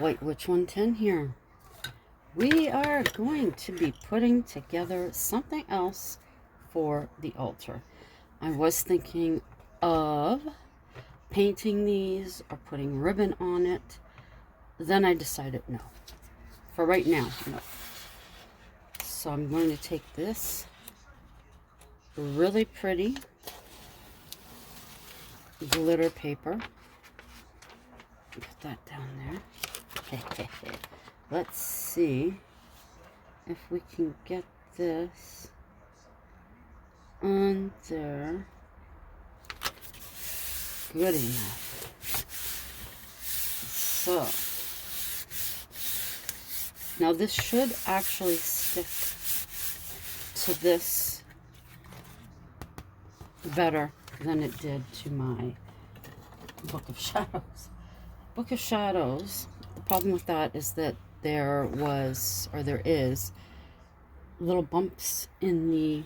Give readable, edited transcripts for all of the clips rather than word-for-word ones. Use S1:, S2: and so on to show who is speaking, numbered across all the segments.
S1: wait, which one's in here? We are going to be putting together something else for the altar. I was thinking of painting these or putting ribbon on it. Then I decided no. For right now, no. So I'm going to take this really pretty glitter paper. Put that down there. Let's see if we can get this on there good enough. So now this should actually stick to this better than it did to my Book of Shadows. Book of Shadows, the problem with that is that there was, or there is, little bumps in the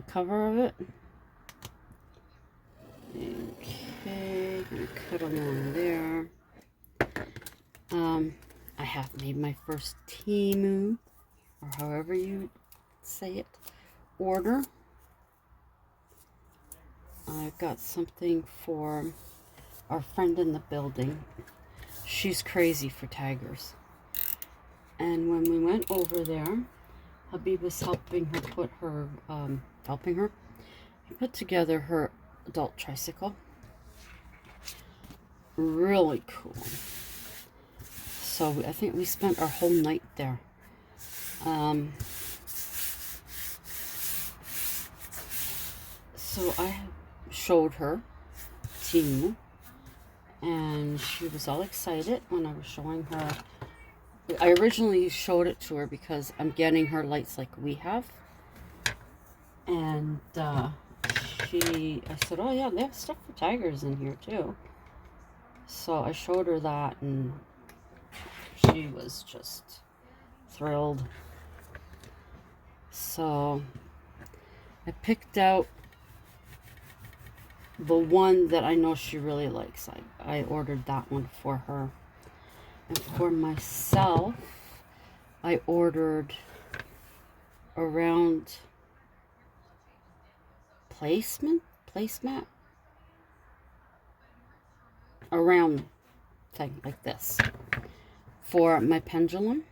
S1: cover of it. Okay, gonna cut along there. I have made my first Temu, or however you say it, order. I've got something for our friend in the building. She's crazy for tigers. And when we went over there, hubby was helping her put her, he put together her adult tricycle. Really cool. So I think we spent our whole night there. So I showed her Temu, and she was all excited when I was showing her. I originally showed it to her because I'm getting her lights like we have, and I said, oh yeah, they have stuff for tigers in here too. So I showed her that, and she was just thrilled. So I picked out the one that I know she really likes. I ordered that one for her. And for myself, I ordered around placemat, around thing like this for my pendulum.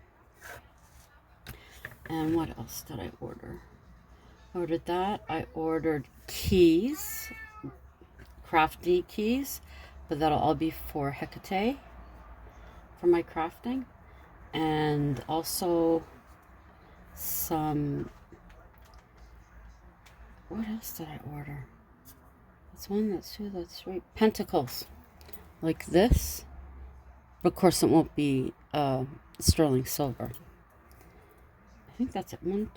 S1: And what else did I order? Ordered that. I ordered keys, crafty keys, but that'll all be for Hecate for my crafting. And also some, what else did I order? That's one, that's two, that's three. Pentacles like this. But of course it won't be sterling silver. I think that's it. 1,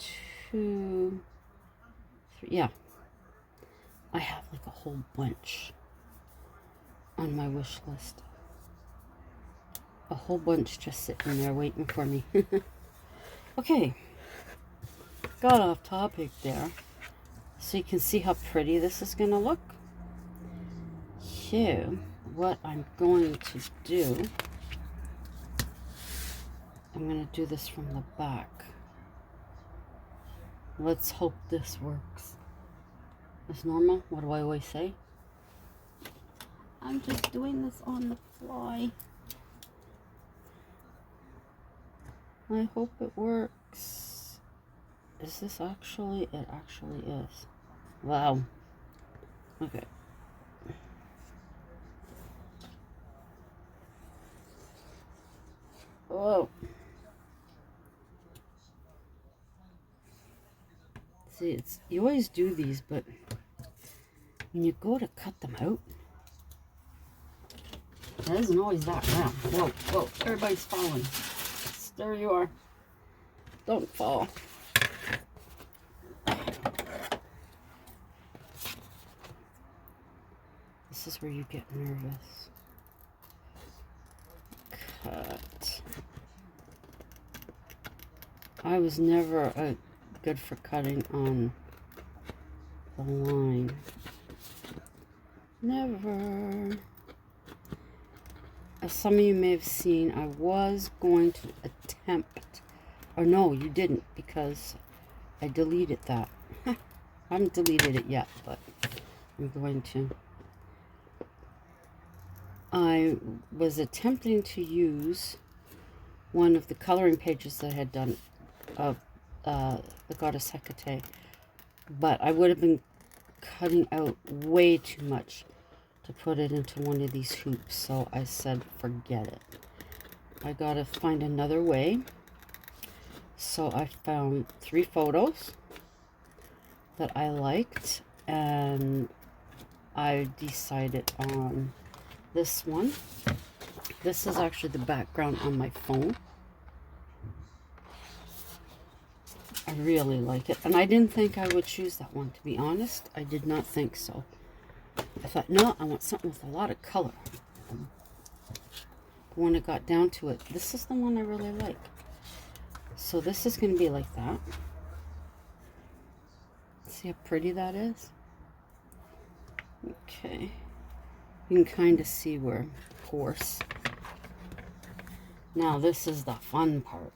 S1: 2, 3. Yeah. I have like a whole bunch on my wish list. A whole bunch just sitting there waiting for me. Okay. Got off topic there. So you can see how pretty this is going to look. Here, what I'm going to do, I'm going to do this from the back. Let's hope this works. As normal, what do I always say? I'm just doing this on the fly. I hope it works. Is this actually? It actually is. Wow. Okay. Oh. See, it's, you always do these, but when you go to cut them out, it isn't always that round. Whoa, whoa, everybody's falling. There you are. Don't fall. This is where you get nervous. Cut. I was never good for cutting on the line. Never. as some of you may have seen, I was going to attempt, or no, you didn't, because I deleted that. I haven't deleted it yet, but I'm going to. I was attempting to use one of the coloring pages that I had done of the Goddess Hecate, but I would have been cutting out way too much to put it into one of these hoops, so I said forget it. I gotta find another way. So I found 3 photos that I liked, and I decided on this one. This is actually the background on my phone. I really like it, and I didn't think I would choose that one, to be honest. I did not think so. I thought, no, I want something with a lot of color. When it got down to it, this is the one I really like. So this is going to be like that. See how pretty that is? Okay. You can kind of see where horse. Now this is the fun part.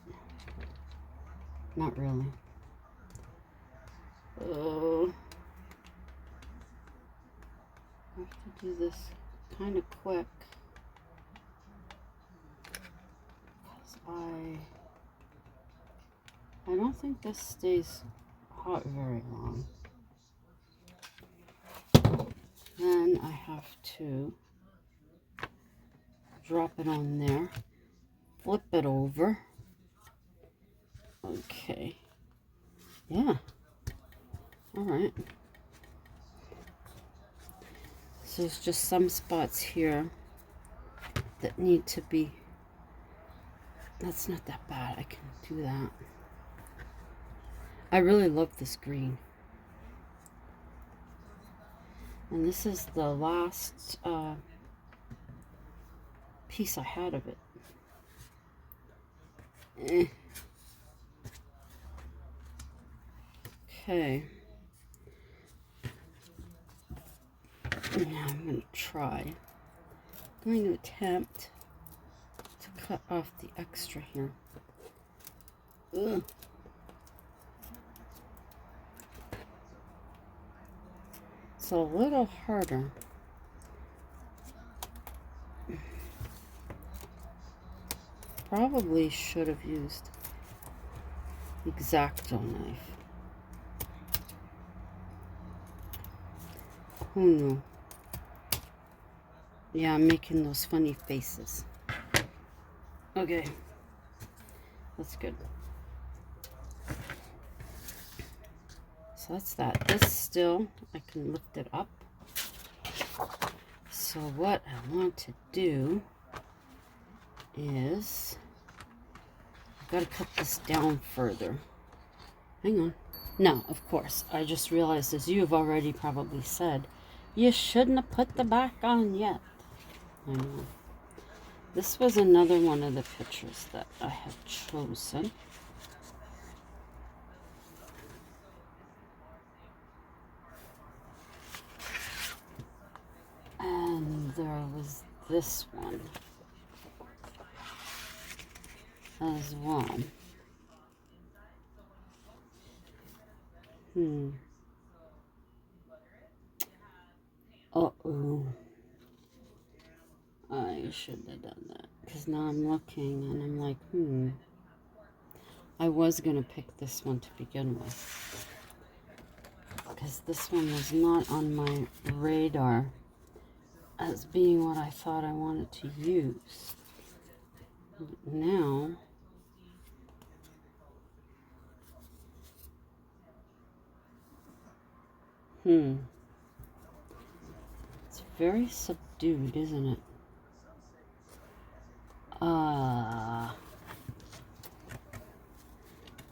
S1: Not really. Oh. I have to do this kind of quick. I don't think this stays hot very long. Then I have to drop it on there, flip it over. Okay. Yeah. All right. So there's just some spots here that need to be. That's not that bad. I can do that. I really love this green. And this is the last piece I had of it. Okay. Now I'm going to try. I'm going to attempt to cut off the extra here. Ugh. It's a little harder. Probably should have used the X-Acto knife. Oh no. Yeah, I'm making those funny faces. Okay. That's good. So that's that. This still, I can lift it up. So what I want to do is, I've got to cut this down further. Hang on. No, of course. I just realized, as you've already probably said, you shouldn't have put the back on yet. I know. This was another one of the pictures that I had chosen. And there was this one as well. Uh-oh. I shouldn't have done that. Because now I'm looking and I'm like, I was going to pick this one to begin with. Because this one was not on my radar as being what I thought I wanted to use. Now, it's very subdued, isn't it?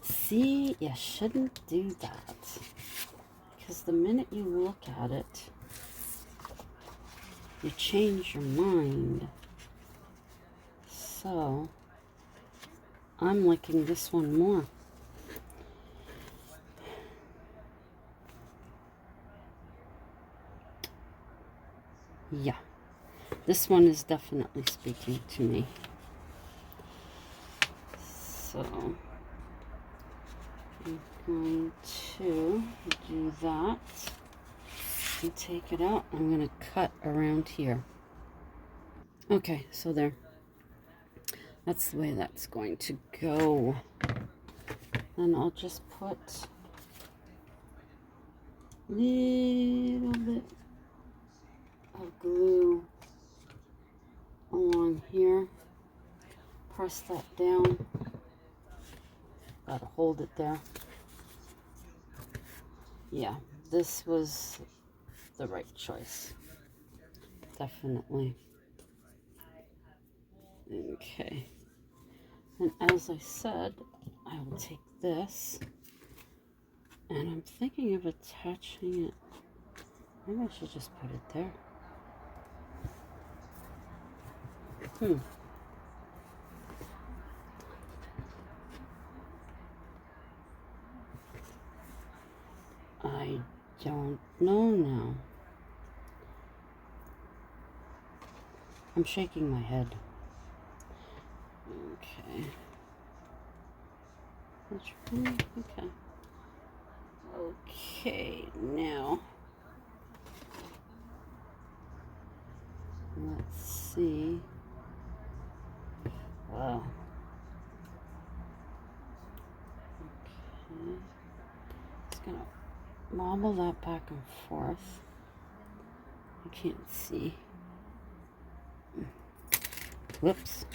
S1: See, you shouldn't do that. Because the minute you look at it, you change your mind. So, I'm liking this one more. Yeah. This one is definitely speaking to me. So I'm going to do that and take it out. I'm going to cut around here. Okay, so there. That's the way that's going to go. Then I'll just put a little bit of glue along here. Press that down. Gotta hold it there. Yeah, this was the right choice. Definitely. Okay. And as I said, I will take this, and I'm thinking of attaching it. Maybe I should just put it there. I don't know now. I'm shaking my head. Okay. That's really okay. Okay, now let's see. Okay. Just gonna wobble that back and forth. I can't see. Whoops.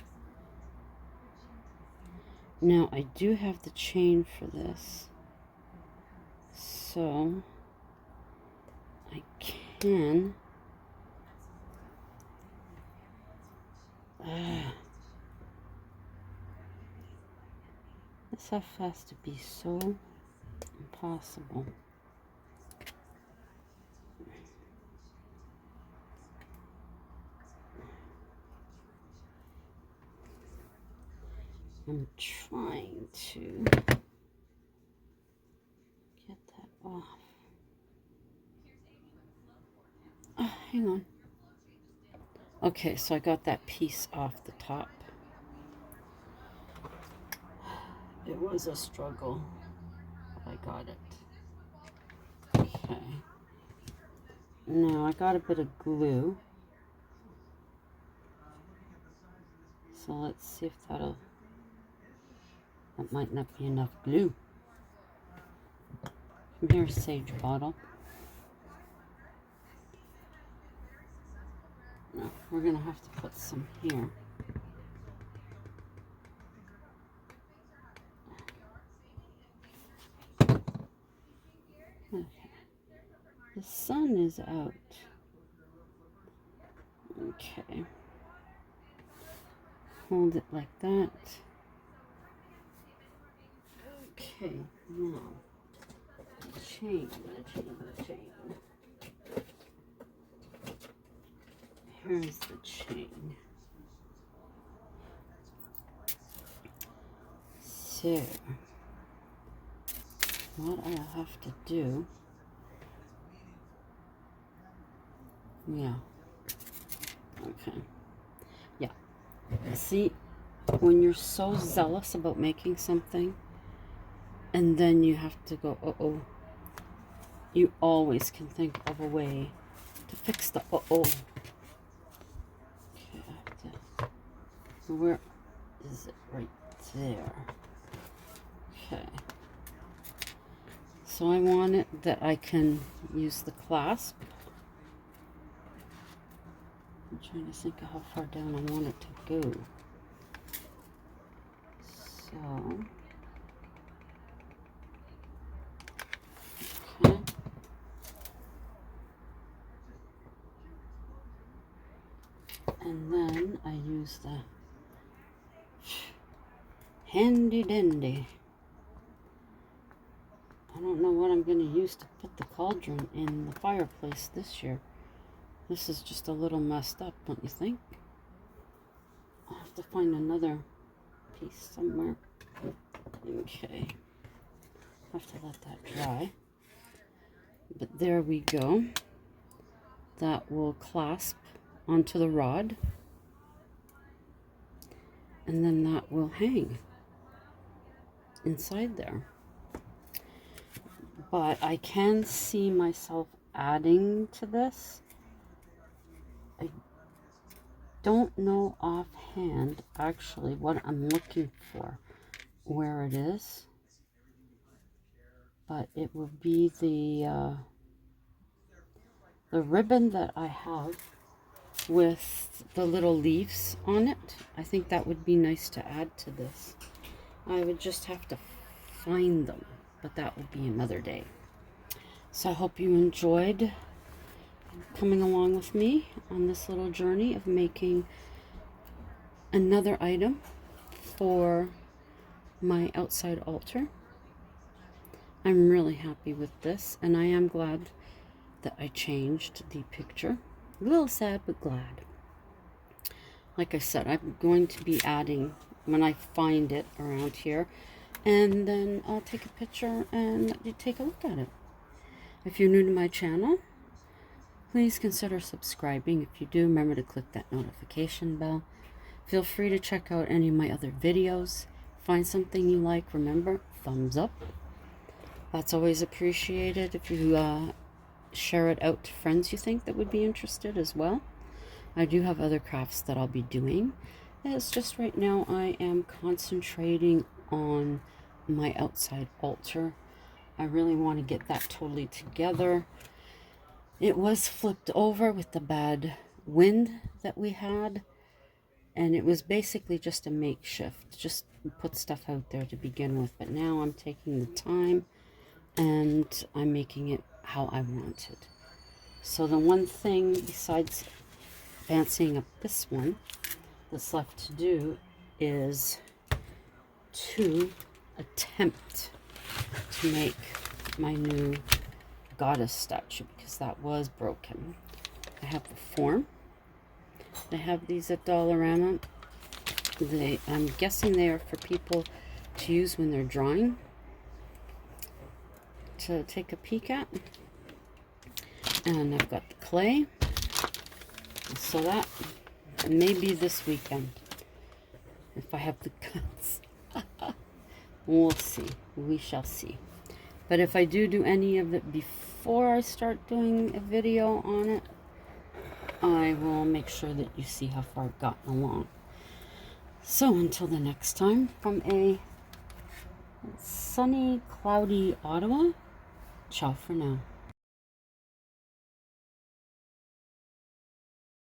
S1: Now I do have the chain for this, so I can this stuff has to be so impossible. I'm trying to get that off. Oh, hang on. Okay, so I got that piece off the top. It was a struggle. I got it. Okay. Now I got a bit of glue. So let's see if that might not be enough glue. Here's sage bottle. No, we're gonna have to put some here. Okay. The sun is out. Okay. Hold it like that. Okay, now the chain. Here's the chain. So, what I'll have to do, yeah, okay, yeah, see, when you're so zealous about making something, and then you have to go, uh-oh, you always can think of a way to fix the uh-oh. Okay, I have to, where is it? Right there. Okay. So I want it that I can use the clasp. I'm trying to think of how far down I want it to go. So, okay. And then I use the handy dandy. I don't know what I'm going to use to put the cauldron in the fireplace this year. This is just a little messed up, don't you think? I'll have to find another piece somewhere. Okay. I'll have to let that dry. But there we go. That will clasp onto the rod, and then that will hang inside there. But I can see myself adding to this. I don't know offhand actually what I'm looking for, where it is, but it will be the ribbon that I have with the little leaves on it. I think that would be nice to add to this. I would just have to find them, but that will be another day. So I hope you enjoyed coming along with me on this little journey of making another item for my outside altar. I'm really happy with this, and I am glad that I changed the picture. A little sad, but glad. Like I said, I'm going to be adding when I find it around here, and then I'll take a picture and let you take a look at it. If you're new to my channel, please consider subscribing. If you do, remember to click that notification bell. Feel free to check out any of my other videos. Find something you like, remember, thumbs up. That's always appreciated. If you share it out to friends you think that would be interested as well. I do have other crafts that I'll be doing. It's just right now I am concentrating on my outside altar. I really want to get that totally together. It was flipped over with the bad wind that we had, and it was basically just a makeshift, just put stuff out there to begin with. But now I'm taking the time and I'm making it how I want it. So the one thing besides fancying up this one that's left to do is to attempt to make my new goddess statue, because that was broken. I have the form. I have these at Dollarama. I'm guessing they are for people to use when they're drawing, to take a peek at. And I've got the clay, so that maybe this weekend, if I have the guts. We'll see. We shall see. But if I do any of it before I start doing a video on it, I will make sure that you see how far I've gotten along. So until the next time, from a sunny, cloudy Ottawa, ciao for now.